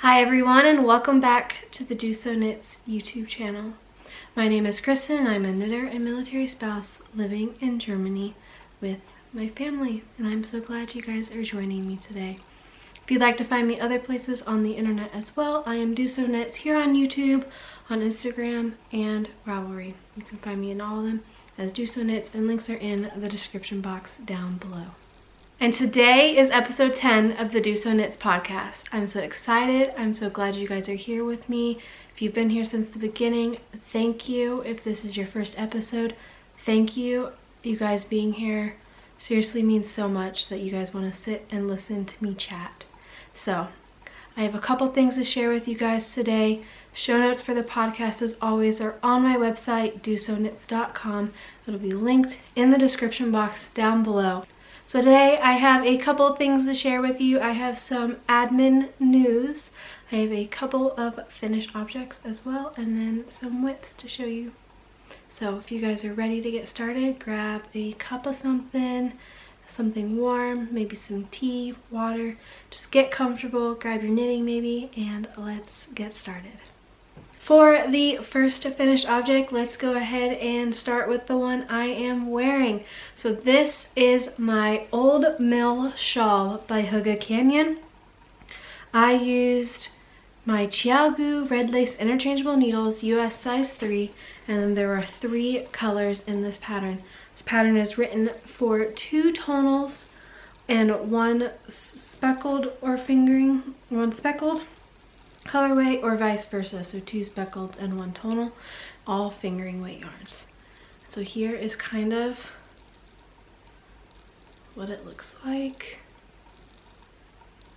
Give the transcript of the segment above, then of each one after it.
Hi everyone, and welcome back to the DoSo Knits YouTube channel. My name is Kristen and I'm a knitter and military spouse living in Germany with my family, and I'm so glad you guys are joining me today. If you'd like to find me other places on the internet as well, I am DoSo Knits here on YouTube, on Instagram, and Ravelry. You can find me in all of them as DoSo Knits, and links are in the description box down below. And today is episode 10 of the DoSo Knits podcast. I'm so excited. I'm so glad you guys are here with me. If you've been here since the beginning, thank you. If this is your first episode, thank you. You guys being here seriously means so much that you guys want to sit and listen to me chat. So I have a couple things to share with you guys today. Show notes for the podcast, as always, are on my website, dosoknits.com. It'll be linked in the description box down below. So today I have a couple things to share with you. I have some admin news. I have a couple of finished objects as well, and then some whips to show you. So if you guys are ready to get started, grab a cup of something warm, maybe some tea, water. Just get comfortable, grab your knitting maybe, and let's get started. For the first finished object, let's go ahead and start with the one I am wearing. So this is my Old Mill Shawl by Hygge Canyon. I used my Chiaogu red lace interchangeable needles, US size 3, and then there are 3 colors in this pattern. This pattern is written for 2 tonals and 1 speckled or fingering, 1 speckled colorway, or vice versa, so 2 speckled and 1 tonal, all fingering weight yarns. So here is kind of what it looks like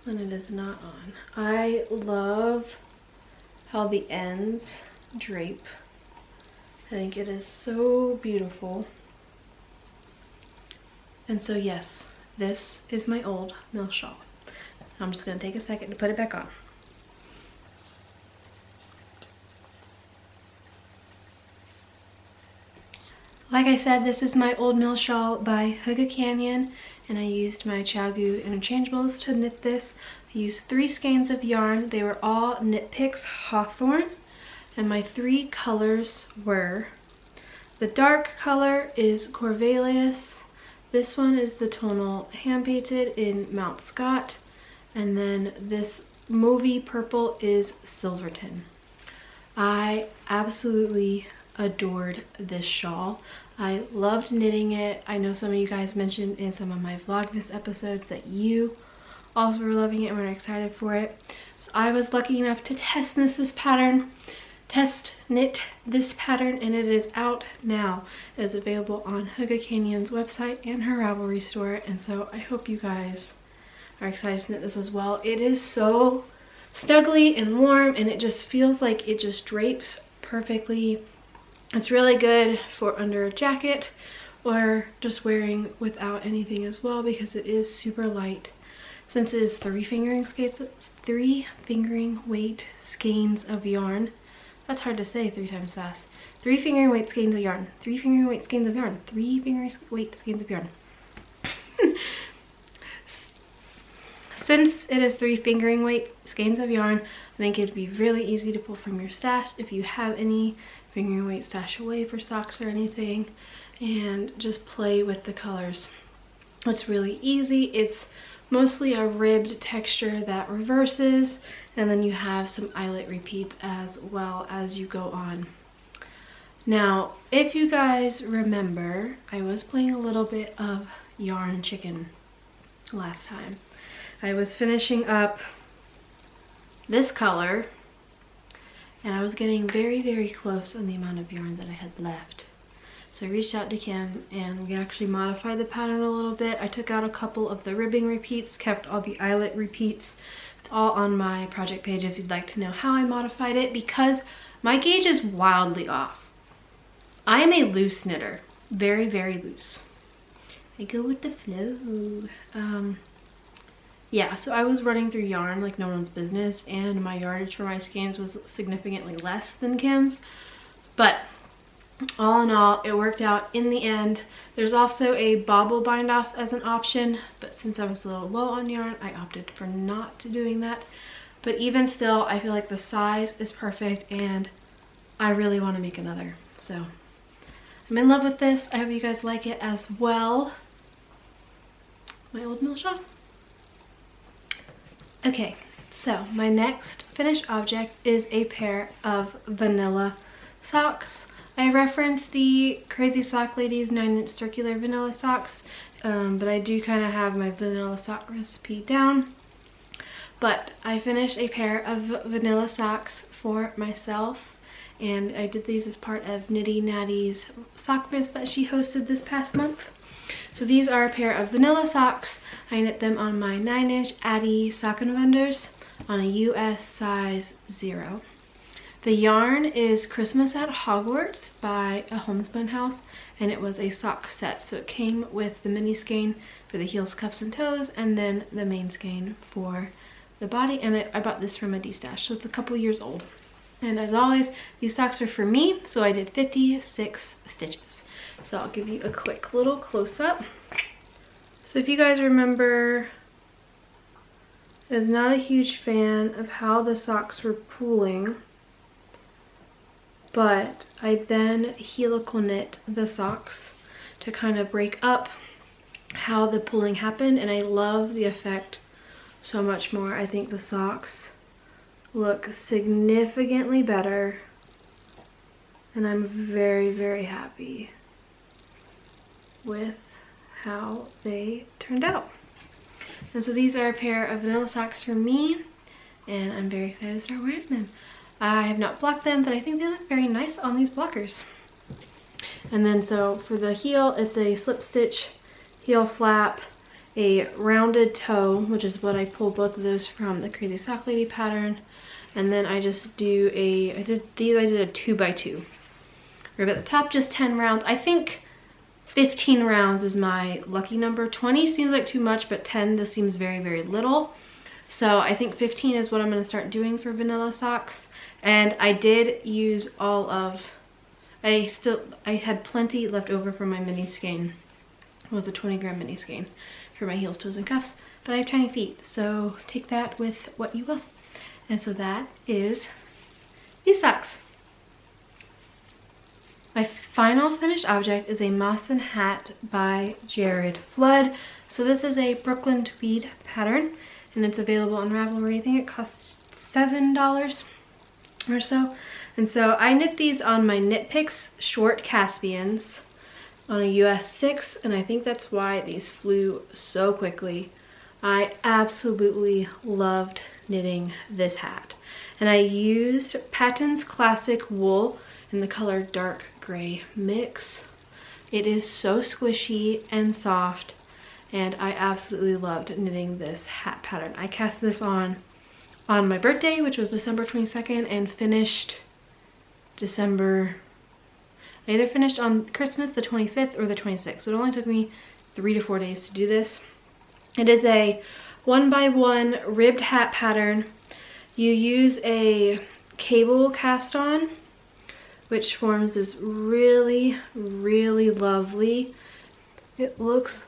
when it is not on. I love how the ends drape. I think it is so beautiful. And so yes, this is my Old Mill Shawl. I'm just going to take a second to put it back on. Like I said, this is my Old Mill Shawl by Hygge Canyon, and I used my Chiaogu interchangeables to knit this. I used 3 skeins of yarn. They were all Knit Picks Hawthorn, and my 3 colors were, the dark color is Corvallis, this one is the tonal hand painted in Mount Scott, and then this mauvey purple is Silverton. I absolutely adored this shawl. I loved knitting it. I know some of you guys mentioned in some of my Vlogmas episodes that you also were loving it and were excited for it. So I was lucky enough to test knit this pattern, and it is out now. It is available on Hygge Canyon's website and her Ravelry store, and so I hope you guys are excited to knit this as well. It is so snuggly and warm, and it just feels like it just drapes perfectly. It's really good for under a jacket or just wearing without anything as well, because it is super light. Since it is 3 fingering weight skeins of yarn. That's hard to say 3 times fast. 3 fingering weight skeins of yarn. 3 fingering weight skeins of yarn. 3 fingering weight skeins of yarn. Since it is 3 fingering weight skeins of yarn, I think it'd be really easy to pull from your stash if you have any fingering weight stash away for socks or anything, and just play with the colors. It's really easy. It's mostly a ribbed texture that reverses, and then you have some eyelet repeats as well as you go on. Now, if you guys remember, I was playing a little bit of yarn chicken last time. I was finishing up this color, and I was getting very, very close on the amount of yarn that I had left. So I reached out to Kim, and we actually modified the pattern a little bit. I took out a couple of the ribbing repeats, kept all the eyelet repeats. It's all on my project page if you'd like to know how I modified it, because my gauge is wildly off. I am a loose knitter, very, very loose. I go with the flow. Yeah, so I was running through yarn like no one's business, and my yardage for my skeins was significantly less than Kim's, but all in all, it worked out in the end. There's also a bobble bind off as an option, but since I was a little low on yarn, I opted for not doing that. but even still, I feel like the size is perfect and I really want to make another. So I'm in love with this. I hope you guys like it as well. My old mill shawl. Okay, so my next finished object is a pair of vanilla socks. I referenced the Crazy Sock Ladies 9-inch circular vanilla socks, but I do kind of have my vanilla sock recipe down. But I finished a pair of vanilla socks for myself, and I did these as part of Nitty Natty's Sockmas that she hosted this past month. So these are a pair of vanilla socks. I knit them on my 9-inch Addy Sockin' Vendors on a US size 0. The yarn is Christmas at Hogwarts by a Homespun House, and it was a sock set. So it came with the mini skein for the heels, cuffs, and toes, and then the main skein for the body. And I bought this from a D-stash, so it's a couple years old. And as always, these socks are for me, so I did 56 stitches. So I'll give you a quick little close-up. So if you guys remember, I was not a huge fan of how the socks were pooling, but I then helical knit the socks to kind of break up how the pulling happened, and I love the effect so much more. I think the socks look significantly better, and I'm very, very happy with how they turned out. And so these are a pair of vanilla socks for me, and I'm very excited to start wearing them. I have not blocked them, but I think they look very nice on these blockers. And then so for the heel, it's a slip stitch heel flap, a rounded toe, which is what I pulled both of those from the Crazy Sock Lady pattern. And then I just do I did a 2x2. Rib at the top, just 10 rounds. I think 15 rounds is my lucky number. 20 seems like too much, but 10 just seems very, very little. So I think 15 is what I'm going to start doing for vanilla socks. And I did use all of, I had plenty left over from my mini skein. It was a 20-gram mini skein for my heels, toes, and cuffs, but I have tiny feet, so take that with what you will. And so that is these socks. My final finished object is a Mawson hat by Jarrod Flood. So this is a Brooklyn Tweed pattern, and it's available on Ravelry. I think it costs $7 or so. And so I knit these on my Knit Picks short Caspians on a US 6, and I think that's why these flew so quickly. I absolutely loved knitting this hat. And I used Patton's Classic Wool in the color dark gray mix. It is so squishy and soft, and I absolutely loved knitting this hat pattern. I cast this on my birthday, which was December 22nd, and finished December, I either finished on Christmas the 25th or the 26th. So it only took me 3 to 4 days to do this. It is a 1x1 ribbed hat pattern. You use a cable cast on, which forms this really, really lovely, it looks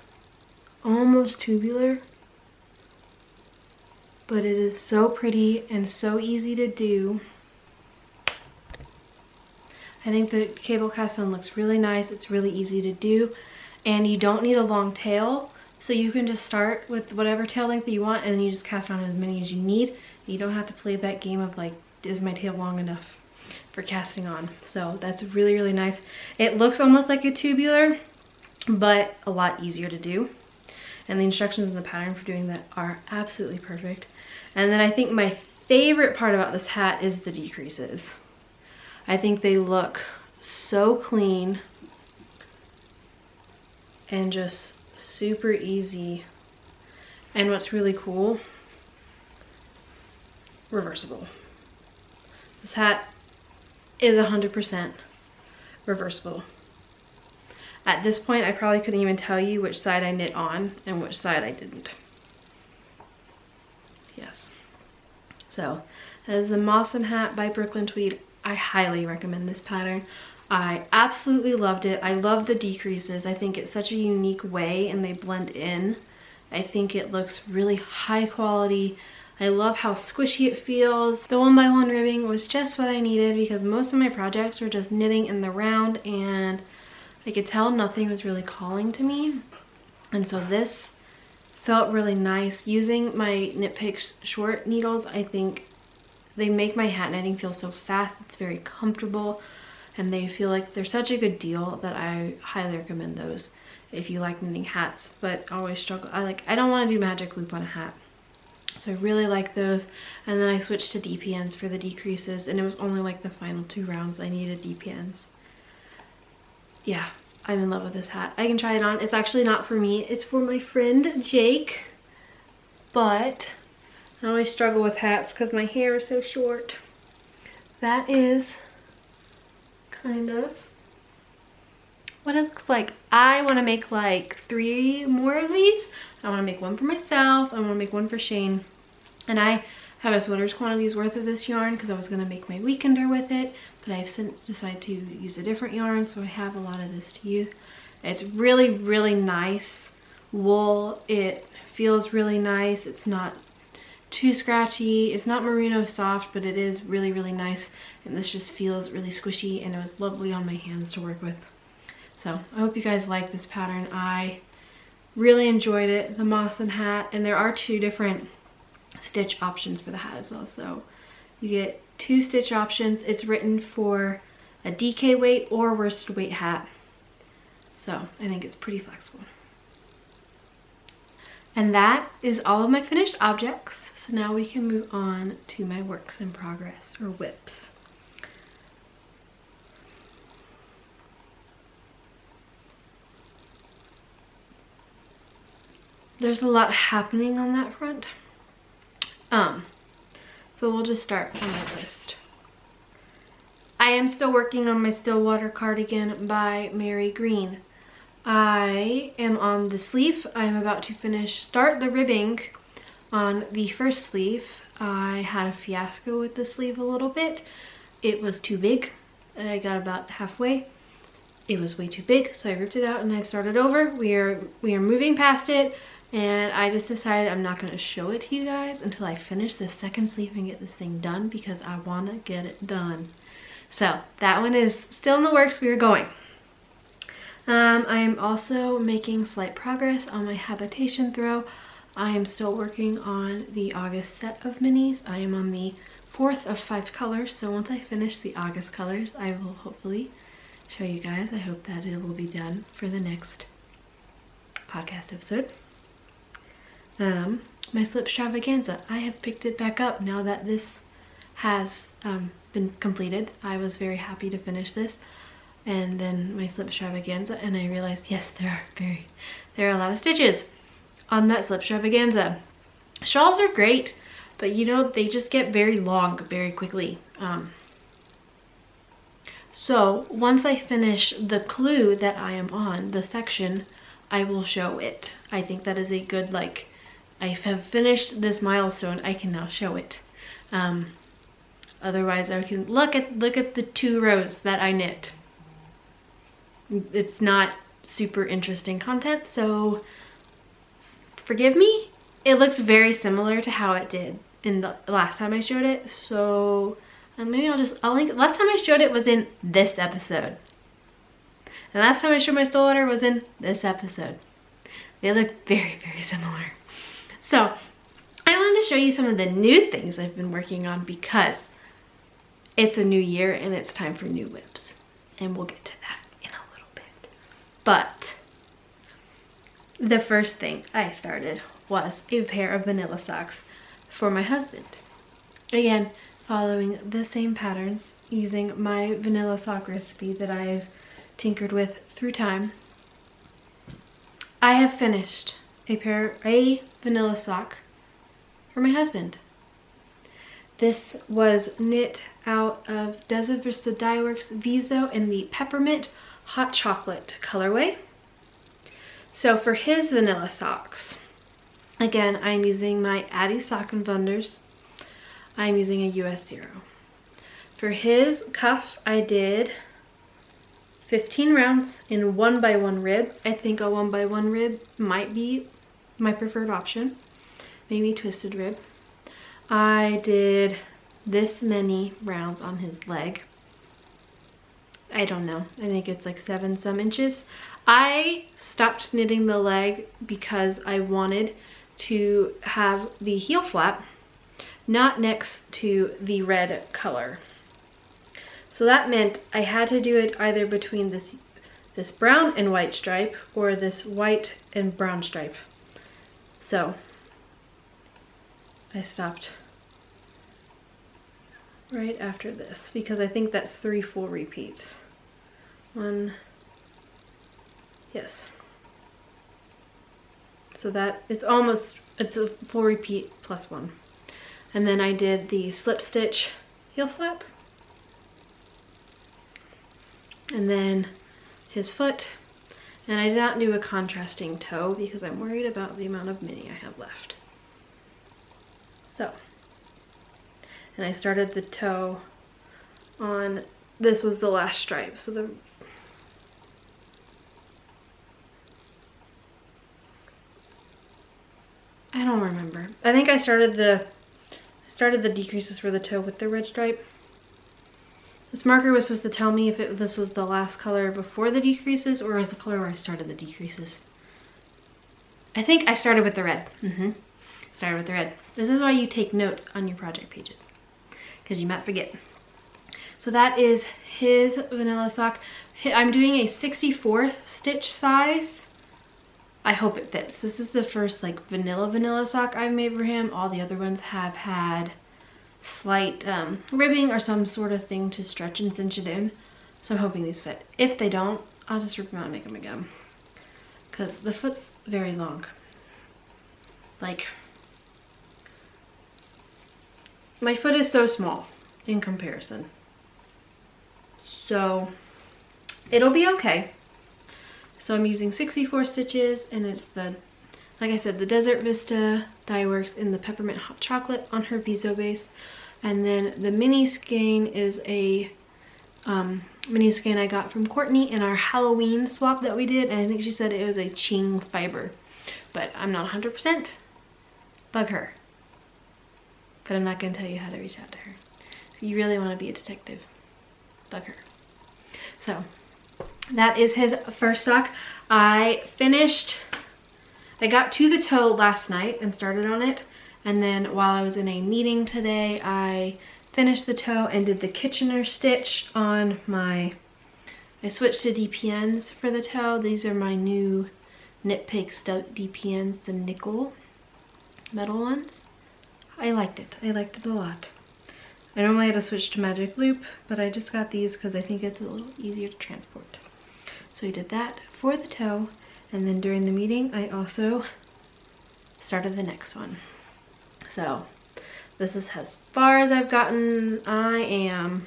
almost tubular, but it is so pretty and so easy to do. I think the cable cast on looks really nice. It's really easy to do, and you don't need a long tail, so you can just start with whatever tail length that you want, and then you just cast on as many as you need. You don't have to play that game of like, is my tail long enough for casting on. So that's really, really nice. It looks almost like a tubular, but a lot easier to do. And the instructions in the pattern for doing that are absolutely perfect. And then I think my favorite part about this hat is the decreases. I think they look so clean and just super easy. And what's really cool, reversible. This hat is 100% reversible. At this point, I probably couldn't even tell you which side I knit on and which side I didn't. Yes. So, that is the Mawson hat by Brooklyn Tweed. I highly recommend this pattern. I absolutely loved it. I love the decreases. I think it's such a unique way and they blend in. I think it looks really high quality. I love how squishy it feels. The 1x1 ribbing was just what I needed because most of my projects were just knitting in the round and I could tell nothing was really calling to me. And so this felt really nice. Using my Knit Picks short needles, I think they make my hat knitting feel so fast. It's very comfortable and they feel like they're such a good deal that I highly recommend those if you like knitting hats. But I always struggle. I don't want to do magic loop on a hat. So I really like those. And then I switched to DPNs for the decreases, and it was only like the final 2 rounds I needed DPNs. Yeah, I'm in love with this hat. I can try it on. It's actually not for me. It's for my friend Jake. But I always struggle with hats because my hair is so short. That is kind of what it looks like. I want to make like 3 more of these. I want to make one for myself. I want to make one for Shane. And I have a sweater's quantities worth of this yarn because I was going to make my weekender with it. But I've since decided to use a different yarn. So I have a lot of this to use. It's really, really nice wool. It feels really nice. It's not too scratchy. It's not merino soft, but it is really, really nice. And this just feels really squishy and it was lovely on my hands to work with. So I hope you guys like this pattern. I really enjoyed it, the Mawson hat, and there are 2 different stitch options for the hat as well. So you get 2 stitch options. It's written for a DK weight or worsted weight hat. So I think it's pretty flexible. And that is all of my finished objects. So now we can move on to my works in progress, or WIPs. There's a lot happening on that front. So we'll just start on my list. I am still working on my Stillwater cardigan by Mary Green. I am on the sleeve. I'm about to start the ribbing on the first sleeve. I had a fiasco with the sleeve a little bit. It was too big. I got about halfway. It was way too big, so I ripped it out and I've started over. We are moving past it. And I just decided I'm not going to show it to you guys until I finish this second sleeve and get this thing done because I want to get it done. So that one is still in the works. We are going. I am also making slight progress on my Habitation throw. I am still working on the August set of minis. I am on the 4th of 5 colors. So once I finish the August colors, I will hopefully show you guys. I hope that it will be done for the next podcast episode. My Slipstravaganza, I have picked it back up now that this has been completed. I was very happy to finish this, and then my Slipstravaganza, and I realized, yes, there are a lot of stitches on that Slipstravaganza. Shawls are great, but you know, they just get very long very quickly. So once I finish the clue that I am on, the section, I will show it. I think that is a good, like, I have finished this milestone, I can now show it. Otherwise I can look at the 2 rows that I knit. It's not super interesting content, so forgive me. It looks very similar to how it did in the last time I showed it, so maybe I'll link it. Last time I showed it was in this episode. And last time I showed my Stillwater was in this episode. They look very, very similar. So I wanted to show you some of the new things I've been working on because it's a new year and it's time for new WIPs. And we'll get to that in a little bit. But the first thing I started was a pair of vanilla socks for my husband. Again, following the same patterns, using my vanilla sock recipe that I've tinkered with through time. I have finished a vanilla sock for my husband. This was knit out of Deza Vista Dye Works Viso in the Peppermint Hot Chocolate colorway. So for his vanilla socks, again, I'm using my Addy Sock and Wonders. I'm using a US 0. For his cuff, I did 15 rounds in 1x1 rib. I think a 1x1 rib might be my preferred option. Maybe twisted rib. I did this many rounds on his leg. I don't know, I think it's like 7 some inches. I stopped knitting the leg because I wanted to have the heel flap not next to the red color. So that meant I had to do it either between this brown and white stripe or this white and brown stripe. So I stopped right after this because I think that's 3 full repeats. One, yes. So that it's a full repeat plus 1. And then I did the slip stitch heel flap. And then his foot. And I did not do a contrasting toe because I'm worried about the amount of mini I have left. So, and I started the toe on, this was the last stripe. So I don't remember. I think I started the decreases for the toe with the red stripe. This marker was supposed to tell me if this was the last color before the decreases or was the color where I started the decreases. I think I started with the red. Started with the red. This is why you take notes on your project pages, because you might forget. So that is his vanilla sock. I'm doing a 64 stitch size. I hope it fits. This is the first like vanilla sock I've made for him. All the other ones have had slight ribbing or some sort of thing to stretch and cinch it in. So I'm hoping these fit. If they don't, I'll just rip them out and make them again. Because the foot's very long. Like, my foot is so small in comparison. So it'll be okay. So I'm using 64 stitches, and it's the, like I said, the Desert Vista dye works in the peppermint hot chocolate on her Viso base. And then the mini skein is a mini skein I got from Courtney in our Halloween swap that we did. And I think she said it was a Ching fiber, but I'm not 100%. Bug her. But I'm not going to tell you how to reach out to her. If you really want to be a detective, bug her. So that is his first sock. I got to the toe last night and started on it. And then while I was in a meeting today, I finished the toe and did the Kitchener stitch on I switched to DPNs for the toe. These are my new Knit Picks DPNs, the nickel metal ones. I liked it. I liked it a lot. I normally had to switch to Magic Loop, but I just got these because I think it's a little easier to transport. So I did that for the toe, and then during the meeting I also started the next one. So this is as far as I've gotten. I am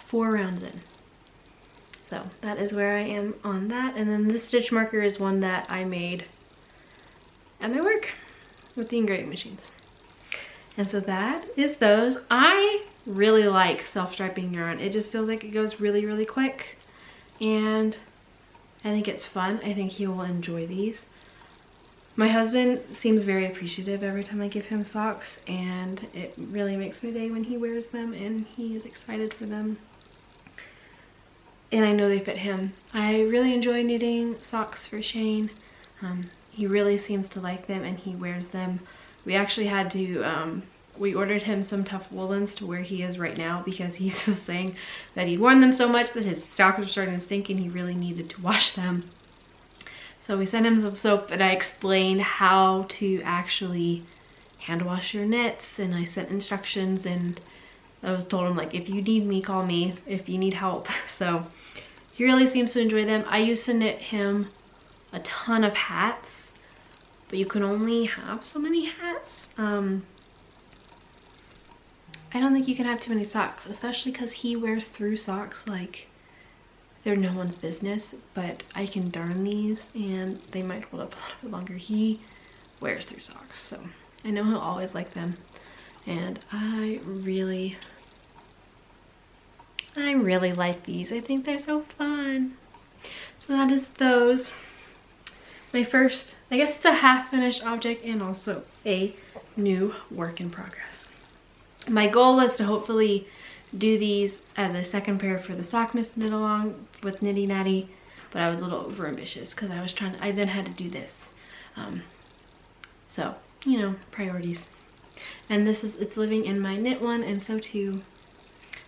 4 rounds in. So that is where I am on that. And then this stitch marker is one that I made at my work with the engraving machines. And so that is those. I really like self-striping yarn. It just feels like it goes really, really quick. And I think it's fun. I think he will enjoy these. My husband seems very appreciative every time I give him socks, and it really makes my day when he wears them and he is excited for them. And I know they fit him. I really enjoy knitting socks for Shane. He really seems to like them and he wears them. We actually had to, we ordered him some tough woolens to where he is right now because he's just saying that he'd worn them so much that his socks were starting to stink and he really needed to wash them. So we sent him some soap and I explained how to actually hand wash your knits, and I sent instructions, and I told him, like, if you need me, call me if you need help. So he really seems to enjoy them. I used to knit him a ton of hats, but you can only have so many hats. I don't think you can have too many socks, especially because he wears through socks like they're no one's business. But I can darn these and they might hold up a little bit longer. He wears through socks, so I know he'll always like them. And I really like these. I think they're so fun. So that is those. my first, I guess it's a half finished object and also a new work in progress. My goal was to hopefully do these as a second pair for the Sockmas knit along with Nitty Natty, but I was a little over ambitious because I then had to do this. So, you know, priorities. And it's living in my knit one and so too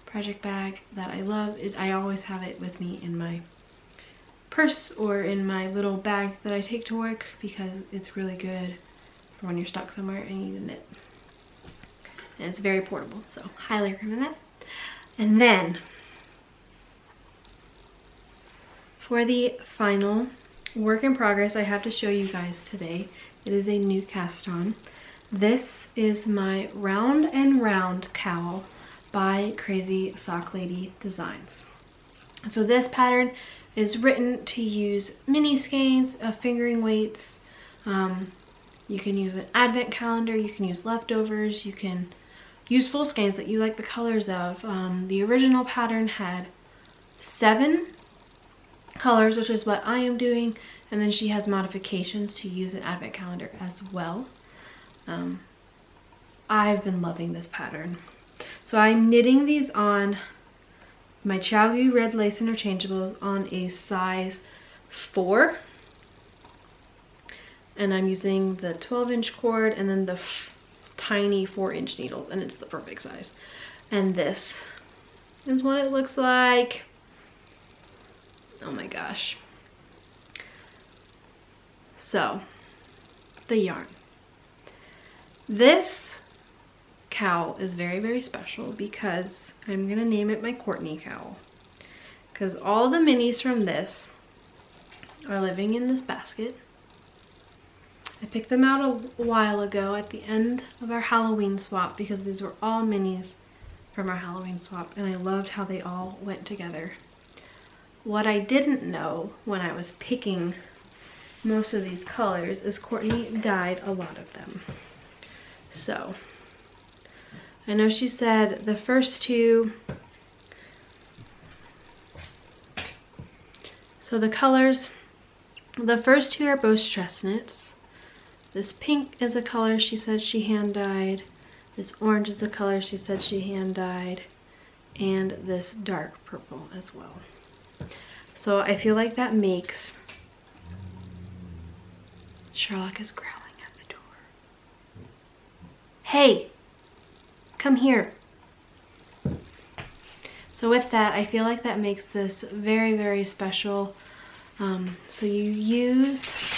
project bag that I love. I always have it with me in my purse or in my little bag that I take to work because it's really good for when you're stuck somewhere and you need to knit. And it's very portable, so highly recommend that. And then for the final work in progress I have to show you guys today, it is a new cast on. This is my Round and Round Cowl by Crazy Sock Lady Designs. So this pattern is written to use mini skeins, fingering weights. You can use an advent calendar, you can use leftovers, you can use full skeins that you like the colors of. The original pattern had 7 colors, which is what I am doing, and then she has modifications to use an advent calendar as well. I've been loving this pattern. So I'm knitting these on my Chowgu red lace interchangeables on a size 4. And I'm using the 12-inch cord and then the tiny 4-inch needles, and it's the perfect size. And this is what it looks like. Oh my gosh. So, the yarn. This cowl is very, very special because I'm gonna name it my Courtney cowl. Because all the minis from this are living in this basket. I picked them out a while ago at the end of our Halloween swap because these were all minis from our Halloween swap, and I loved how they all went together. What I didn't know when I was picking most of these colors is Courtney dyed a lot of them. So, I know she said the first 2, so the colors, the first 2 are both stress knits. This pink is a color she said she hand dyed. This orange is a color she said she hand dyed. And this dark purple as well. So I feel like that makes... Sherlock is growling at the door. Hey! Come here. So with that, I feel like that makes this very, very special. So you use...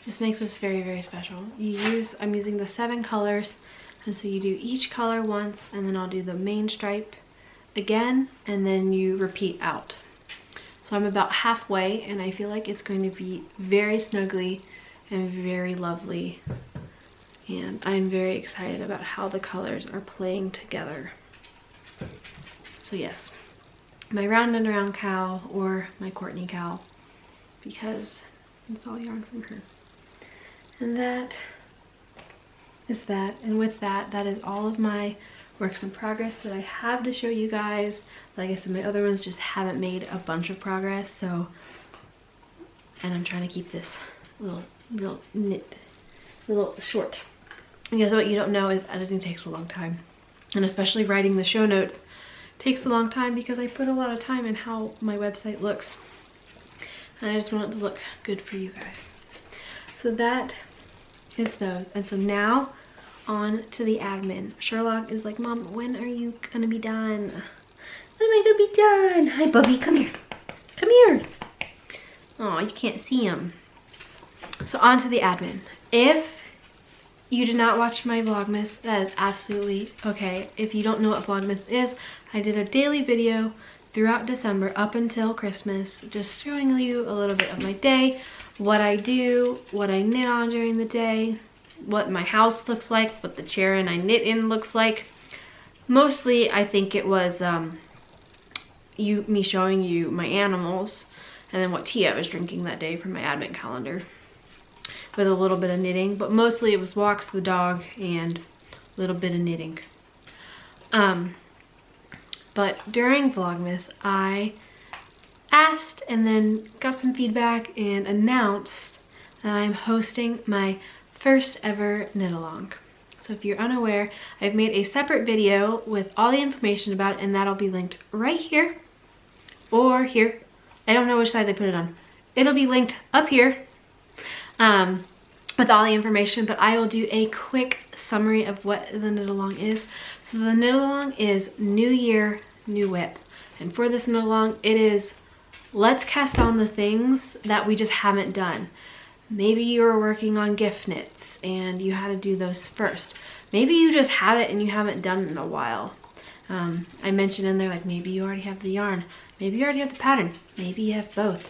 This makes this very, very special. I'm using the 7 colors, and so you do each color once, and then I'll do the main stripe again, and then you repeat out. So I'm about halfway, and I feel like it's going to be very snuggly and very lovely. And I'm very excited about how the colors are playing together. So yes, my Round and Round cowl, or my Courtney cowl, because it's all yarn from her. And that is that. And with that, that is all of my works in progress that I have to show you guys. Like I said, my other ones just haven't made a bunch of progress, so, and I'm trying to keep this little short. Because what you don't know is editing takes a long time. And especially writing the show notes takes a long time because I put a lot of time in how my website looks. And I just want it to look good for you guys. So that is those. And so now on to the admin. Sherlock is like, Mom, when are you gonna be done? When am I gonna be done? Hi, Bubby, come here. Come here. Oh, you can't see him. So on to the admin. If you did not watch my Vlogmas, that is absolutely okay. If you don't know what Vlogmas is, I did a daily video throughout December up until Christmas, just showing you a little bit of my day, what I do, what I knit on during the day, what my house looks like, what the chair and I knit in looks like. Mostly, I think it was me showing you my animals and then what tea I was drinking that day from my advent calendar with a little bit of knitting, but mostly it was walks, the dog, and a little bit of knitting. But during Vlogmas, I asked and then got some feedback and announced that I'm hosting my first ever knit along. So if you're unaware, I've made a separate video with all the information about it, and that'll be linked right here or here. I don't know which side they put it on. It'll be linked up here with all the information, but I will do a quick summary of what the knit along is. So the knit along is New Year, New WIP. And for this knit along, it is let's cast on the things that we just haven't done. Maybe you were working on gift knits and you had to do those first. Maybe you just have it and you haven't done it in a while. I mentioned in there, like, maybe you already have the yarn. Maybe you already have the pattern. Maybe you have both.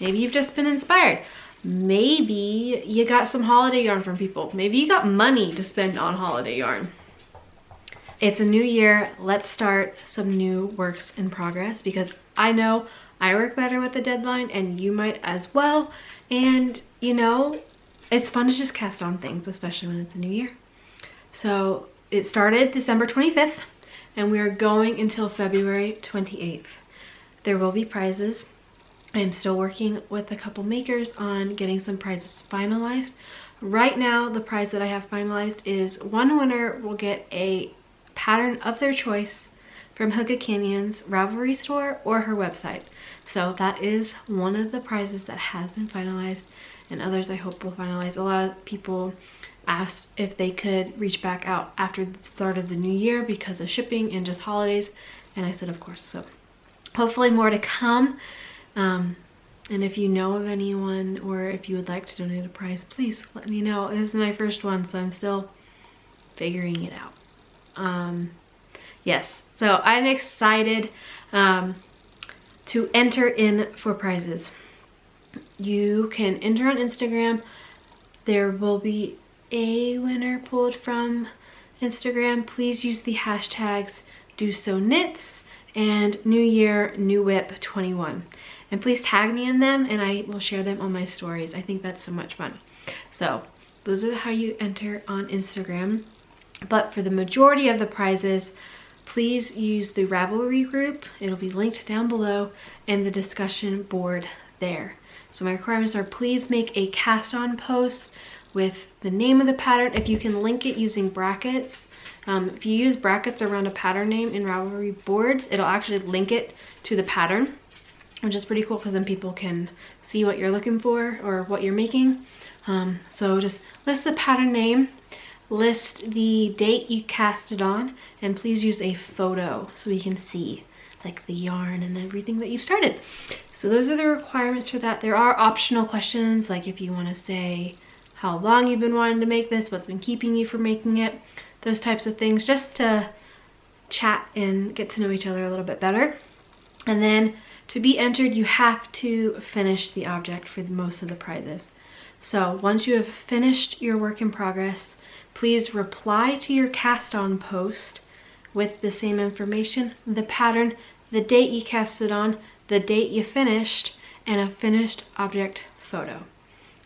Maybe you've just been inspired. Maybe you got some holiday yarn from people. Maybe you got money to spend on holiday yarn. It's a new year. Let's start some new works in progress, because I know I work better with the deadline and you might as well. And you know, it's fun to just cast on things, especially when it's a new year. So it started December 25th and we are going until February 28th. There will be prizes. I am still working with a couple makers on getting some prizes finalized. Right now, the prize that I have finalized is one winner will get a pattern of their choice from Hygge Canyon's Ravelry store or her website. So that is one of the prizes that has been finalized, and others I hope will finalize. A lot of people asked if they could reach back out after the start of the new year because of shipping and just holidays, and I said of course. So hopefully more to come. And if you know of anyone or if you would like to donate a prize, please let me know. This is my first one, so I'm still figuring it out. Yes, so I'm excited to enter in for prizes. You can enter on Instagram. There will be a winner pulled from Instagram. Please use the hashtags DoSo Knits and New Year New WIP 21. And please tag me in them and I will share them on my stories. I think that's so much fun. So those are how you enter on Instagram. But for the majority of the prizes, please use the Ravelry group. It'll be linked down below and the discussion board there. So my requirements are, please make a cast on post with the name of the pattern. If you can link it using brackets, if you use brackets around a pattern name in Ravelry boards, it'll actually link it to the pattern, which is pretty cool because then people can see what you're looking for or what you're making. So just list the pattern name, list the date you cast it on, and please use a photo so we can see like the yarn and everything that you started. So those are the requirements for that. There are optional questions, like if you want to say how long you've been wanting to make this, what's been keeping you from making it, those types of things, just to chat and get to know each other a little bit better. And then to be entered, you have to finish the object for most of the prizes. So once you have finished your work in progress, please reply to your cast on post with the same information, the pattern, the date you cast it on, the date you finished, and a finished object photo.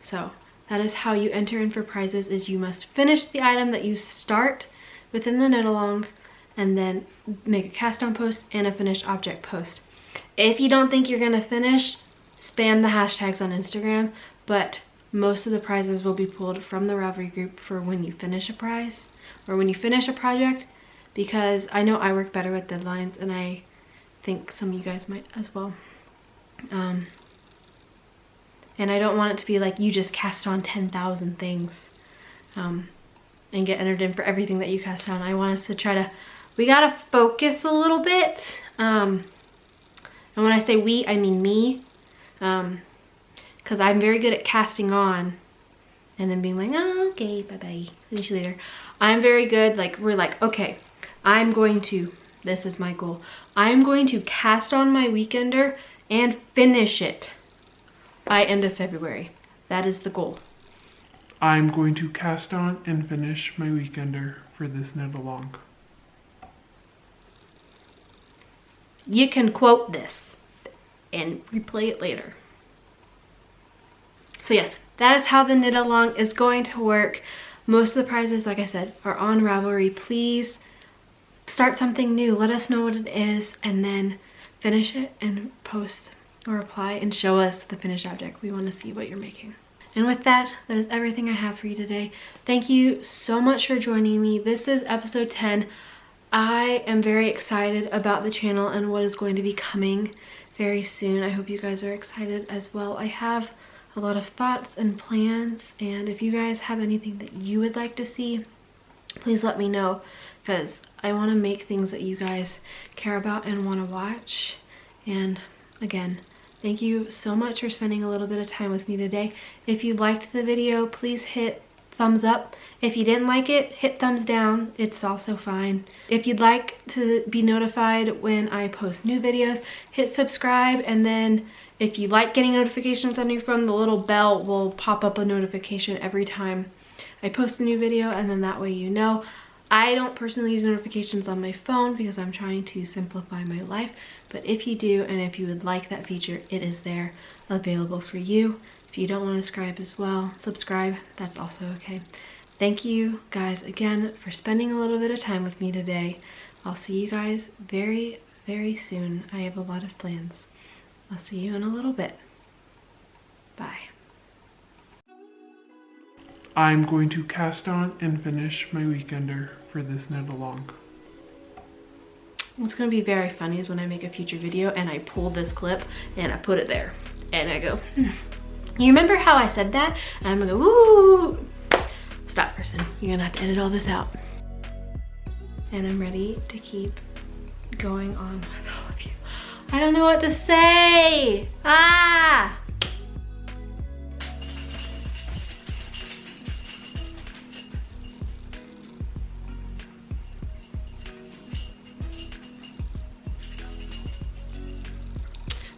So that is how you enter in for prizes, is you must finish the item that you start within the knit along and then make a cast on post and a finished object post. If you don't think you're gonna finish, spam the hashtags on Instagram, but most of the prizes will be pulled from the Ravelry group for when you finish a prize or when you finish a project, because I know I work better with deadlines and I think some of you guys might as well. And I don't want it to be like you just cast on 10,000 things and get entered in for everything that you cast on. I want us to try to, we gotta focus a little bit. And when I say we, I mean me. Because I'm very good at casting on and then being like, oh, okay, bye-bye, see you later. I'm very good, like, we're like, okay, I'm going to, this is my goal. I'm going to cast on my weekender and finish it by end of February. That is the goal. I'm going to cast on and finish my weekender for this knit along. You can quote this and replay it later. So yes, that is how the knit along is going to work. Most of the prizes, like I said, are on Ravelry. Please start something new. Let us know what it is and then finish it and post or reply and show us the finished object. We want to see what you're making. And with that, that is everything I have for you today. Thank you so much for joining me. This is episode 10. I am very excited about the channel and what is going to be coming very soon. I hope you guys are excited as well. I have a lot of thoughts and plans, and if you guys have anything that you would like to see, please let me know, because I want to make things that you guys care about and want to watch. And again, thank you so much for spending a little bit of time with me today. If you liked the video, please hit thumbs up. If you didn't like it, hit thumbs down. It's also fine. If you'd like to be notified when I post new videos, hit subscribe, and then if you like getting notifications on your phone, the little bell will pop up a notification every time I post a new video, and then that way you know. I don't personally use notifications on my phone because I'm trying to simplify my life, but if you do, and if you would like that feature, it is there available for you. If you don't want to subscribe, that's also okay. Thank you guys again for spending a little bit of time with me today. I'll see you guys very, very soon. I have a lot of plans. I'll see you in a little bit. Bye. I'm going to cast on and finish my weekender for this knit along. What's going to be very funny is when I make a future video and I pull this clip and I put it there and I go, You remember how I said that? And I'm gonna go, woo! Stop, Kristen. You're gonna have to edit all this out. And I'm ready to keep going on with all of you. I don't know what to say! Ah!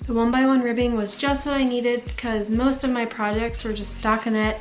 The 1x1 ribbing was just what I needed because most of my projects were just stockinette